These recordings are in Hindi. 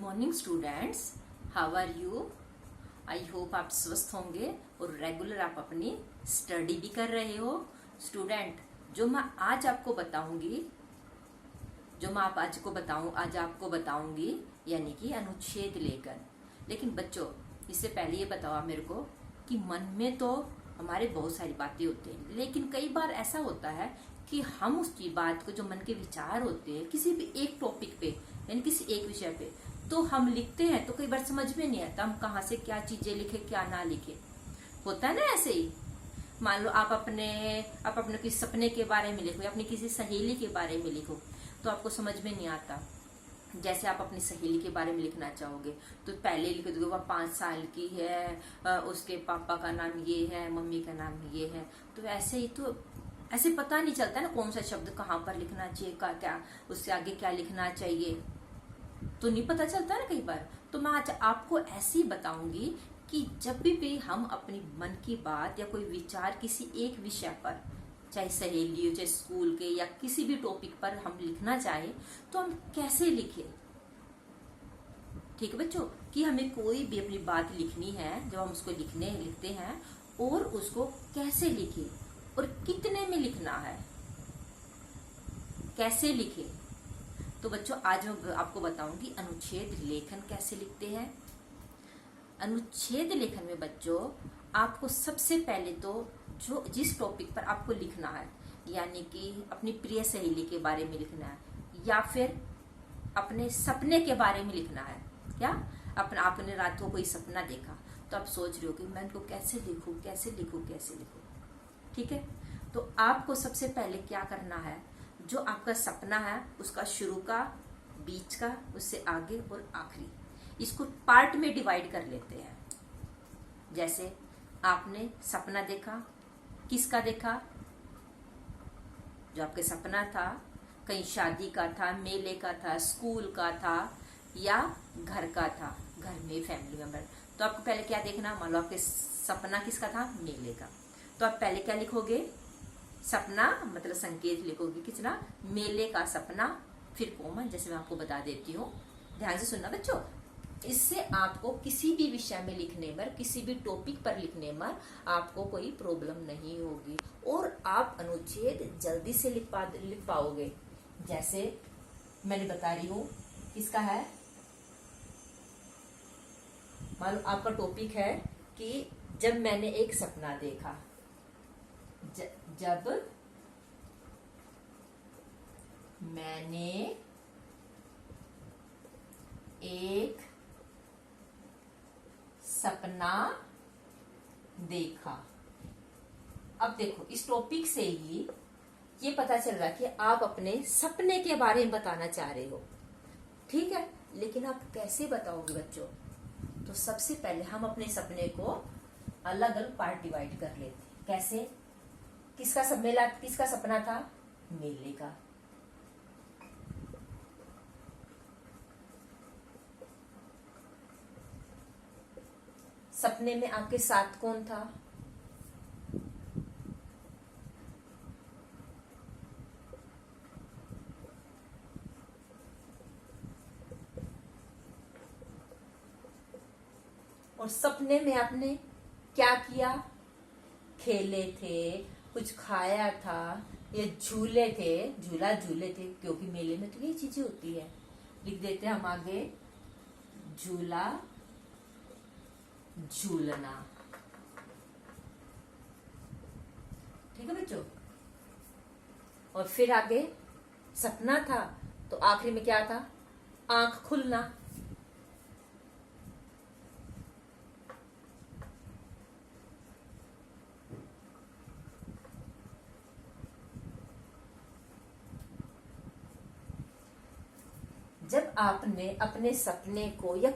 Morning students, how are you. I hope आप स्वस्थ होंगे और रेगुलर आप अपनी स्टडी भी कर रहे हो। स्टूडेंट, जो मैं आज आपको बताऊंगी आज आपको बताऊंगी यानी कि अनुच्छेद लेखन। लेकिन बच्चों, इससे पहले ये बताओ आप मेरे को कि मन में तो हमारे बहुत सारी बातें होती हैं, लेकिन कई बार ऐसा होता है कि हम उस बात को, जो मन के विचार होते हैं किसी भी एक टॉपिक पे यानी किसी एक विषय पे, तो हम लिखते हैं तो कई बार समझ में नहीं आता हम कहाँ से क्या चीजें लिखे क्या ना लिखे। होता है ना ऐसे ही। मान लो आप अपने किसी सपने के बारे में लिखो या अपनी किसी सहेली के बारे में लिखो तो आपको समझ में नहीं आता। जैसे आप अपनी सहेली के बारे में लिखना चाहोगे तो पहले लिख दोगे वह 5 साल की है, उसके पापा का नाम ये है, मम्मी का नाम ये है। तो ऐसे ही तो ऐसे पता नहीं चलता ना कौन सा शब्द कहाँ पर लिखना चाहिए, क्या उससे आगे क्या लिखना चाहिए, तो नहीं पता चलता ना कई बार। तो मैं आज आपको ऐसे ही बताऊंगी कि जब भी हम अपनी मन की बात या कोई विचार किसी एक विषय पर, चाहे सहेली हो, चाहे स्कूल के या किसी भी टॉपिक पर हम लिखना चाहे तो हम कैसे लिखें। ठीक है बच्चों, कि हमें कोई भी अपनी बात लिखनी है, जब हम उसको लिखते हैं और उसको कैसे लिखें और कितने में लिखना है, कैसे लिखें। तो बच्चों, आज मैं आपको बताऊंगी अनुच्छेद लेखन कैसे लिखते हैं। अनुच्छेद लेखन में बच्चों आपको सबसे पहले तो जिस टॉपिक पर आपको लिखना है, यानी कि अपनी प्रिय सहेली के बारे में लिखना है या फिर अपने सपने के बारे में लिखना है। क्या आपने रात को कोई सपना देखा तो आप सोच रहे हो कि मैं इनको कैसे लिखूं। ठीक है, तो आपको सबसे पहले क्या करना है, जो आपका सपना है उसका शुरू का, बीच का, उससे आगे और आखिरी, इसको पार्ट में डिवाइड कर लेते हैं। जैसे आपने सपना देखा, किसका देखा, जो आपके सपना था कहीं शादी का था, मेले का था, स्कूल का था या घर का था, घर में फैमिली मेंबर। तो आपको पहले क्या देखना, मान लो आपके सपना किसका था, मेले का, तो आप पहले क्या लिखोगे, सपना मतलब संकेत लिखोगे, कितना, मेले का सपना, फिर कोमा। जैसे मैं आपको बता देती हूँ, ध्यान से सुनना बच्चों। इससे आपको किसी भी विषय में लिखने पर, किसी भी टॉपिक पर लिखने में आपको कोई प्रॉब्लम नहीं होगी और आप अनुच्छेद जल्दी से लिख पाओगे। जैसे मैंने बता रही हूँ, किसका है, मान लो आपका टॉपिक है कि जब मैंने एक सपना देखा, जब मैंने एक सपना देखा। अब देखो, इस टॉपिक से ही ये पता चल रहा है कि आप अपने सपने के बारे में बताना चाह रहे हो। ठीक है, लेकिन आप कैसे बताओगे बच्चों। तो सबसे पहले हम अपने सपने को अलग अलग पार्ट डिवाइड कर लेते हैं। कैसे, किसका सपना था, मेले का। सपने में आपके साथ कौन था, और सपने में आपने क्या किया, खेले थे, कुछ खाया था, ये झूले थे, झूला झूले थे, क्योंकि मेले में तो ये चीजें होती है। लिख देते हैं हम आगे, झूला झूलना। ठीक है बच्चों, और फिर आगे सपना था तो आखिरी में क्या था, आंख खुलना। जब आपने अपने सपने को, या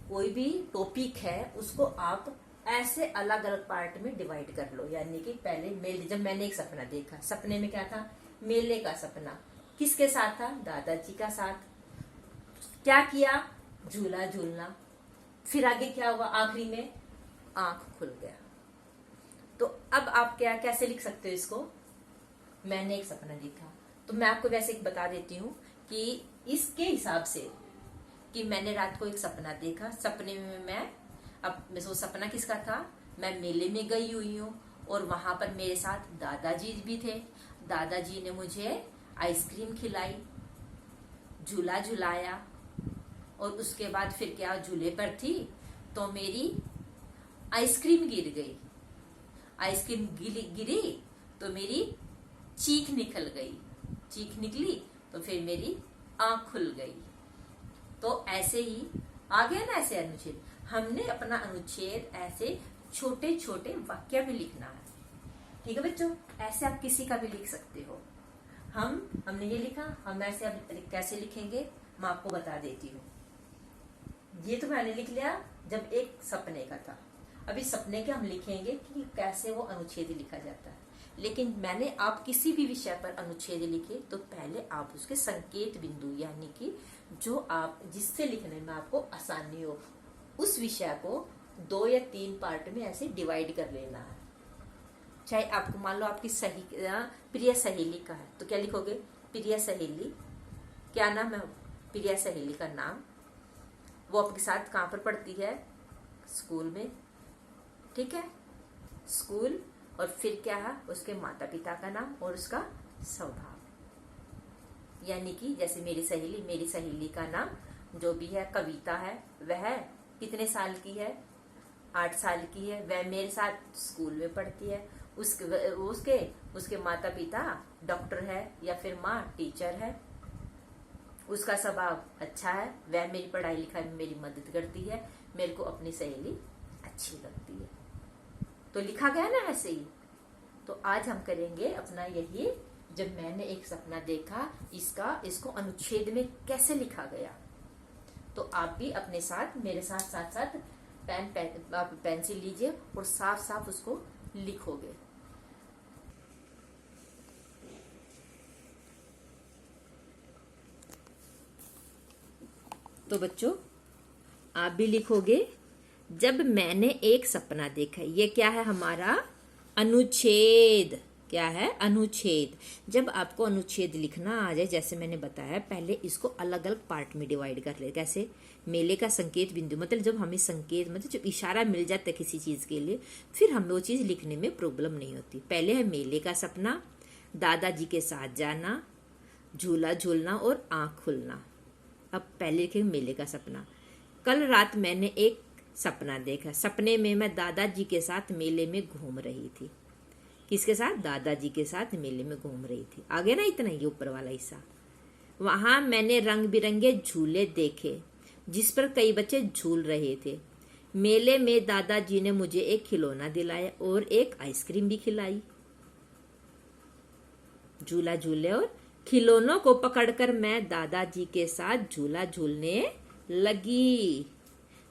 कोई भी टॉपिक है, उसको आप ऐसे अलग अलग पार्ट में डिवाइड कर लो। यानी कि पहले जब मैंने एक सपना देखा, सपने में क्या था, मेले का सपना, किसके साथ था, दादाजी का साथ, क्या किया, झूला झूलना, फिर आगे क्या हुआ, आखिरी में आंख खुल गया। तो अब आप कैसे लिख सकते हो इसको, मैंने एक सपना देखा। तो मैं आपको वैसे एक बता देती हूँ कि इसके हिसाब से कि मैंने रात को एक सपना देखा। सपने में मैं वो सपना किसका था, मैं मेले में गई हुई हूँ और वहां पर मेरे साथ दादाजी भी थे। दादाजी ने मुझे आइसक्रीम खिलाई, झूला झुलाया और उसके बाद फिर क्या, झूले पर थी तो मेरी आइसक्रीम गिर गई। आइसक्रीम गिरी तो मेरी चीख निकल गई, चीख निकली तो फिर मेरी आंख खुल गई। तो ऐसे ही आ गया ना ऐसे अनुच्छेद। हमने अपना अनुच्छेद ऐसे छोटे छोटे वाक्य में लिखना है। ठीक है बच्चों, ऐसे आप किसी का भी लिख सकते हो। हमने ये लिखा, हम ऐसे अब कैसे लिखेंगे मैं आपको बता देती हूँ। ये तो मैंने लिख लिया जब एक सपने का था। अभी सपने के हम लिखेंगे कि कैसे वो अनुच्छेद लिखा जाता है। लेकिन मैंने आप किसी भी विषय पर अनुच्छेद लिखे तो पहले आप उसके संकेत बिंदु यानी कि जो आप जिससे लिखने में आपको आसानी हो उस विषय को 2 या 3 पार्ट में ऐसे डिवाइड कर लेना है। चाहे आपको मान लो आपकी प्रिय सहेली का है तो क्या लिखोगे, प्रिय सहेली। क्या नाम है प्रिय सहेली का नाम, वो आपके साथ कहाँ पर पढ़ती है, स्कूल में। ठीक है, स्कूल, और फिर क्या है उसके माता पिता का नाम और उसका स्वभाव। यानी कि जैसे मेरी सहेली का नाम जो भी है कविता है, वह कितने साल की है, 8 साल की है, वह मेरे साथ स्कूल में पढ़ती है। उसके माता पिता डॉक्टर है या फिर माँ टीचर है। उसका स्वभाव अच्छा है, वह मेरी पढ़ाई लिखाई में मेरी मदद करती है, मेरे को अपनी सहेली अच्छी लगती है। तो लिखा गया ना ऐसे ही। तो आज हम करेंगे अपना यही, जब मैंने एक सपना देखा इसको अनुच्छेद में कैसे लिखा गया। तो आप भी अपने साथ मेरे साथ पेंसिल लीजिए और साफ साफ उसको लिखोगे। तो बच्चों आप भी लिखोगे, जब मैंने एक सपना देखा। ये क्या है हमारा अनुच्छेद। क्या है, अनुच्छेद। जब आपको अनुच्छेद लिखना आ जाए, जैसे मैंने बताया, पहले इसको अलग अलग पार्ट में डिवाइड कर ले। कैसे, मेले का संकेत बिंदु, मतलब जब हमें संकेत मतलब जब इशारा मिल जाता है किसी चीज के लिए, फिर हमें वो चीज लिखने में प्रॉब्लम नहीं होती। पहले है मेले का सपना, दादाजी के साथ जाना, झूला झूलना और आंख खुलना। अब पहले लिखेंगे मेले का सपना। कल रात मैंने एक सपना देखा। सपने में मैं दादाजी के साथ मेले में घूम रही थी। किसके साथ, दादाजी के साथ मेले में घूम रही थी। आगे ना इतना ही ऊपर वाला हिस्सा। वहां मैंने रंग बिरंगे झूले देखे जिस पर कई बच्चे झूल रहे थे। मेले में दादाजी ने मुझे एक खिलौना दिलाया और एक आइसक्रीम भी खिलाई। झूला झूले और खिलौनों को पकड़कर मैं दादाजी के साथ झूला झूलने लगी।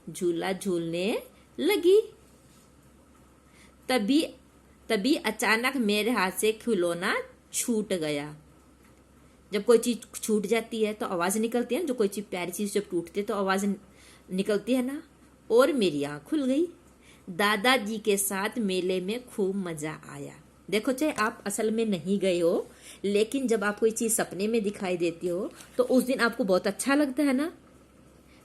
झूला झूलने लगी। तभी अचानक मेरे हाथ से खिलौना छूट गया। जब कोई चीज छूट जाती है तो आवाज निकलती है ना, जो कोई चीज प्यारी चीज जब टूटती है तो आवाज निकलती है ना, और मेरी आंख खुल गई। दादाजी के साथ मेले में खूब मजा आया। देखो, चाहे आप असल में नहीं गए हो, लेकिन जब आप कोई चीज सपने में दिखाई देती हो तो उस दिन आपको बहुत अच्छा लगता है ना।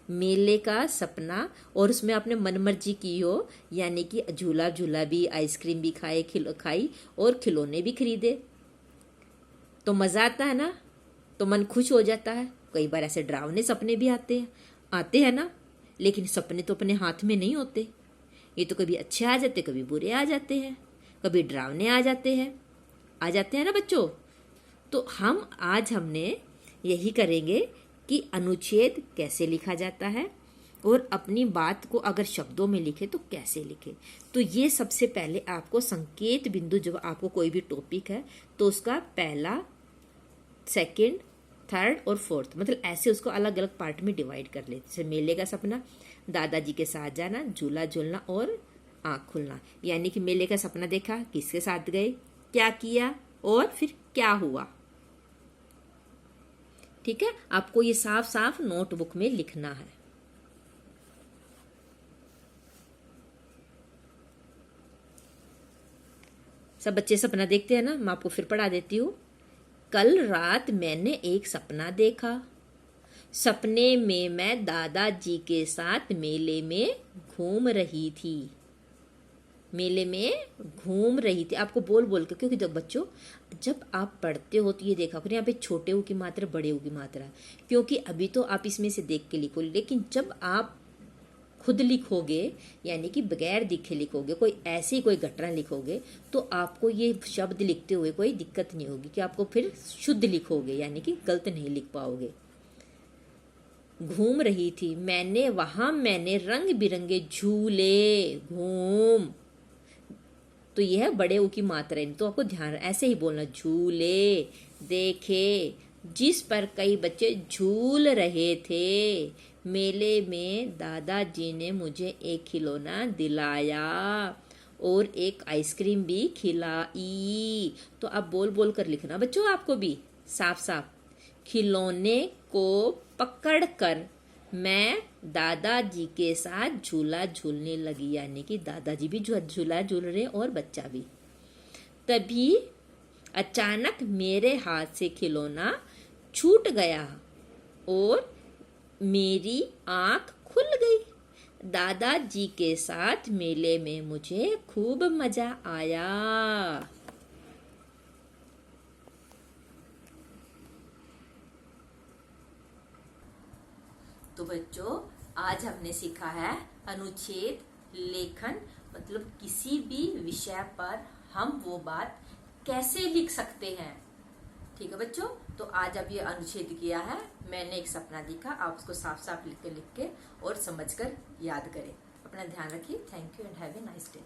मेले का सपना, और उसमें आपने मनमर्जी की हो, यानी कि झूला झूला भी, आइसक्रीम भी खाई और खिलौने भी खरीदे, तो मजा आता है ना, तो मन खुश हो जाता है। कई बार ऐसे डरावने सपने भी आते हैं ना, लेकिन सपने तो अपने हाथ में नहीं होते। ये तो कभी अच्छे आ जाते, कभी बुरे आ जाते हैं, कभी डरावने आ जाते हैं ना बच्चों। तो हमने यही करेंगे कि अनुच्छेद कैसे लिखा जाता है और अपनी बात को अगर शब्दों में लिखे तो कैसे लिखे। तो ये सबसे पहले आपको संकेत बिंदु, जब आपको कोई भी टॉपिक है तो उसका पहला, सेकंड, थर्ड और फोर्थ, मतलब ऐसे उसको अलग अलग पार्ट में डिवाइड कर लेते। जैसे मेले का सपना, दादाजी के साथ जाना, झूला झूलना और आंख खुलना। यानी कि मेले का सपना देखा, किसके साथ गए, क्या किया और फिर क्या हुआ। ठीक है, आपको ये साफ साफ नोटबुक में लिखना है। सब बच्चे सपना देखते हैं ना, मैं आपको फिर पढ़ा देती हूँ। कल रात मैंने एक सपना देखा। सपने में मैं दादाजी के साथ मेले में घूम रही थी। मेले में घूम रही थी, आपको बोल बोल के, क्योंकि जब बच्चों जब आप पढ़ते हो तो ये देखा करो यहाँ पे छोटे ऊ की मात्रा बड़े ऊ की मात्रा, क्योंकि अभी तो आप इसमें से देख के लिखो, लेकिन जब आप खुद लिखोगे यानी कि बगैर दिखे लिखोगे, कोई ऐसी कोई घटना लिखोगे, तो आपको ये शब्द लिखते हुए कोई दिक्कत नहीं होगी कि आपको फिर शुद्ध लिखोगे यानी कि गलत नहीं लिख पाओगे। घूम रही थी, मैंने रंग बिरंगे झूले, घूम, तो यह बड़े ऊ की मात्रा है, तो आपको ध्यान ऐसे ही बोलना, झूले देखे जिस पर कई बच्चे झूल रहे थे। मेले में दादाजी ने मुझे एक खिलौना दिलाया और एक आइसक्रीम भी खिलाई। तो अब बोल बोल कर लिखना बच्चों, आपको भी साफ साफ। खिलौने को पकड़कर मैं दादाजी के साथ झूला झूलने लगी, यानी कि दादाजी भी झूला झूल रहे और बच्चा भी। तभी अचानक मेरे हाथ से खिलौना छूट गया और मेरी आंख खुल गई। दादाजी के साथ मेले में मुझे खूब मजा आया। तो बच्चों आज हमने सीखा है अनुच्छेद लेखन, मतलब किसी भी विषय पर हम वो बात कैसे लिख सकते हैं। ठीक है बच्चों, तो आज अब ये अनुच्छेद किया है, मैंने एक सपना देखा, आप उसको साफ साफ लिख के और समझकर याद करें। अपना ध्यान रखिए। Thank you and have a nice day.